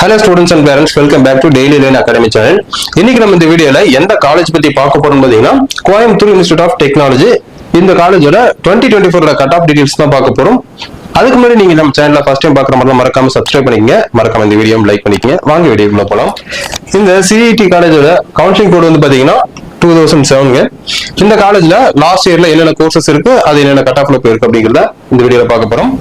Hello students and parents, welcome back to Daily Learn Academy channel. இன்னைக்கு நம்ம இந்த வீடியோல எந்த காலேஜ் பத்தி பார்க்க போறோம் பாத்தீங்கன்னா கோயம்புத்தூர் இன்ஸ்டிடியூட் ஆஃப் டெக்னாலஜி. இந்த காலேஜோட 2024 கட் ஆஃப் டீடைல்ஸ் தான் பார்க்க போறோம். அதுக்கு முன்னாடி நீங்க நம்ம சேனல்ல ஃபர்ஸ்ட் டைம் பார்க்குற மாதிரி மறக்காம சப்ஸ்கிரைப் பண்ணிக்கங்க, மறக்காம இந்த வீடியோ லைக் பண்ணிக்கங்க. வாங்க வீடியோக்குள்ள போலாம். இந்த CET காலேஜோட கவுன்சிலிங் கோட் வந்து பாத்தீங்கன்னா 2007. இந்த காலேஜ்ல லாஸ்ட் இயர்ல என்னென்ன கோர்சஸ் இருக்கு, அது என்னென்ன கட் ஆஃப்ல போயிருக்கு அப்படிங்கறத இந்த வீடியோல பார்க்க போறோம்.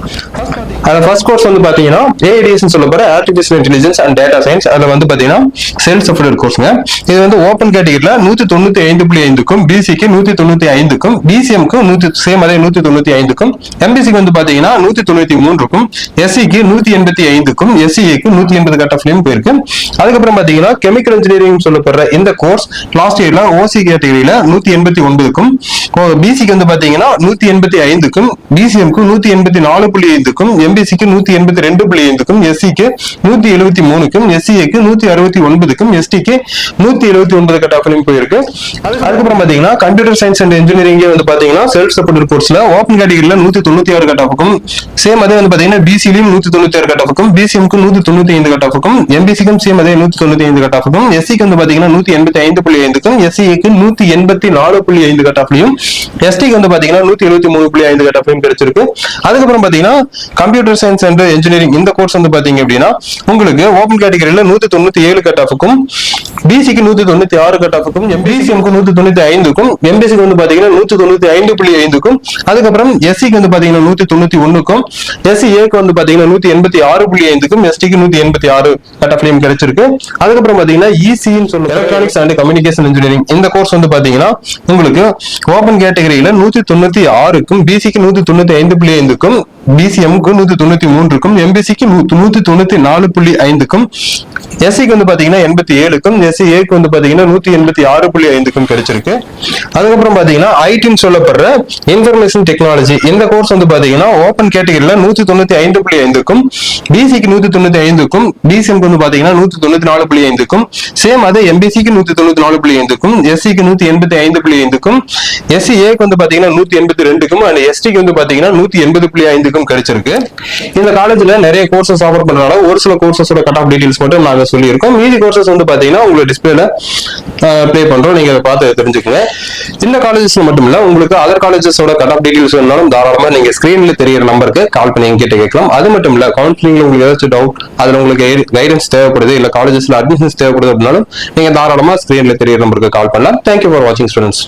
அதுல ஃபர்ஸ்ட் கோர்ஸ் வந்து பாத்தீங்கன்னா AIDS னு சொல்லப்படுற artificial intelligence and data science. அதுல வந்து பாத்தீங்கன்னா செல்ஃப் சப்போர்ட்டட் கோர்ஸ்ங்க. இது வந்து ஓபன் கேட்டகரியில 195.5க்கும், BC-க்கு 195க்கும், BCM-க்கு சேம் அதே 195க்கும், MBC-க்கு வந்து பாத்தீங்கன்னா 193க்கும், SC-க்கு 185க்கும், SCA-க்கு 180 கட் ஆஃப்லயும் போயிருக்கு. அதுக்கப்புறம் பாத்தீங்கன்னா கெமிக்கல் இன்ஜினியரிங் சொல்லப்படுற இந்த கோர்ஸ் லாஸ்ட் இயர்ல OC கேட்டகரியில 189க்கும், BC-க்கு வந்து பாத்தீங்கன்னா 185க்கும், BCM-க்கு 184.5க்கும், MBC-க்கு 182.5க்கும், SC-க்கு 173க்கும், SCA-க்கு 169க்கும், ST-க்கு 179 கட் ஆஃப்லயும் போயிருக்கு. அதுக்கப்புறம் பாத்தீங்கன்னா கம்ப்யூட்டர் சயின்ஸ் அண்ட் இன்ஜினியரிங் வந்து பாத்தீங்கன்னா செல்ஃப் சப்போர்ட்டட் கோர்ஸ்ல ஓபன் கேட்டகரியில 196 கட் ஆஃப்க்கும், சேம் அதே வந்து பாத்தீங்கன்னா BC-லயும் 196 கட் ஆஃப்க்கும், BCM-க்கு 195 கட் ஆஃப்க்கும், MBC-க்கும் சேம் அதே 195 கட் ஆஃப்க்கும், SC-க்கு வந்து பாத்தீங்கன்னா 185.5க்கும், SCA-க்கு 184.5 கட் ஆஃப்லயும், ST-க்கு வந்து பாத்தீங்கன்னா 173.5 கட் ஆஃப்லயும் கிடைச்சிருக்கு. அதுக்கப்புறம் பாத்தீங்கன்னா கம்ப்யூட்டர் சயின்ஸ் அண்ட் இன்ஜினியரிங் இந்த கோர்ஸ் வந்து பாத்தீங்க அப்படின்னா உங்களுக்கு ஓபன் கேட்டகரியில 197 கட் ஆஃப்க்கும், BC-க்கு 196 கட் ஆஃப்க்கும், BCM-க்கு 195க்கும், MBC-க்கு வந்து பாத்தீங்கன்னா 195.5க்கும், அதுக்கப்புறம் SC-க்கு வந்து பாத்தீங்கன்னா 191க்கும், SCA-க்கு வந்து பாத்தீங்கன்னா 186.5க்கும், ST-க்கு 186 கட் ஆஃப்லயும் கிடைச்சிருக்கு. அதுக்கப்புறம் பாத்தீங்கன்னா EC-ன்னு சொல்லுங்க எலக்ட்ரானிக்ஸ் அண்ட் கம்யூனிகேஷன் இன்ஜினியரிங் இந்த கோர்ஸ் வந்து பாத்தீங்கன்னா உங்களுக்கு ஓபன் கேட்டகரியில 196க்கும், BC-க்கு 195.5க்கும், BCM-க்கு 193க்கும், MBC-க்கு 194.5க்கும், SC-க்கு வந்து பாத்தீங்கன்னா 87க்கும், SCA-க்கு வந்து பாத்தீங்கன்னா 186.5க்கும் கிடைச்சிருக்கு. அதுக்கப்புறம் பாத்தீங்கன்னா IT-ன்னு சொல்லப்படுற இன்ஃபர்மேஷன் டெக்னாலஜி இந்த கோர்ஸ் வந்து பாத்தீங்கன்னா ஓபன் கேட்டகரியில 195.5க்கும், BC-க்கு 195க்கும், BCM-க்கு வந்து பாத்தீங்கன்னா 194.5க்கும், சேம் அதே MBC-க்கு 194.5க்கும், SC-க்கு 185.5க்கும், SCA-க்கு வந்து பாத்தீங்கன்னா 182க்கும், அண்ட் ST-க்கு வந்து பாத்தீங்கன்னா 180.5க்கும் கிடைச்சிருக்கு. இந்த காலேஜ்ல நிறைய கோர்சஸ் ஆஃபர் பண்றதால ஒரு சில கோர்சஸோட கட் ஆஃப் டீடைல்ஸ் மட்டும் நாங்க சொல்லியிருக்கோம். மீதி கோர்சஸ் வந்து பாத்தீங்கன்னா உங்களுக்கு டிஸ்பிளேல ப்ளே பண்றோம், நீங்க பார்த்து தெரிஞ்சுக்கங்க. இந்த காலேஜஸ்ல மட்டும் இல்ல, உங்களுக்கு அதர் காலேஜஸோட கட் ஆஃப் டீடைல்ஸ் வேணாலும் தாராளமா நீங்க ஸ்கிரீன்ல தெரியிற நம்பருக்கு கால் பண்ணி எங்கிட்ட கேட்கலாம். அது மட்டும் இல்ல, கவுன்சிலிங்ல உங்களுக்கு ஏதாச்சும் டவுட், அதுல உங்களுக்கு கைடன்ஸ் தேவைப்படுது, இல்ல காலேஜஸ்ல அட்மிஷன்ஸ் தேவைப்படுது அப்படின்னாலும் நீங்க தாராளமா ஸ்கிரீன்ல தெரியிற நம்பருக்கு கால் பண்ணலாம். தேங்க்யூ ஃபார் வாட்சிங் ஸ்டூடெண்ட்ஸ்.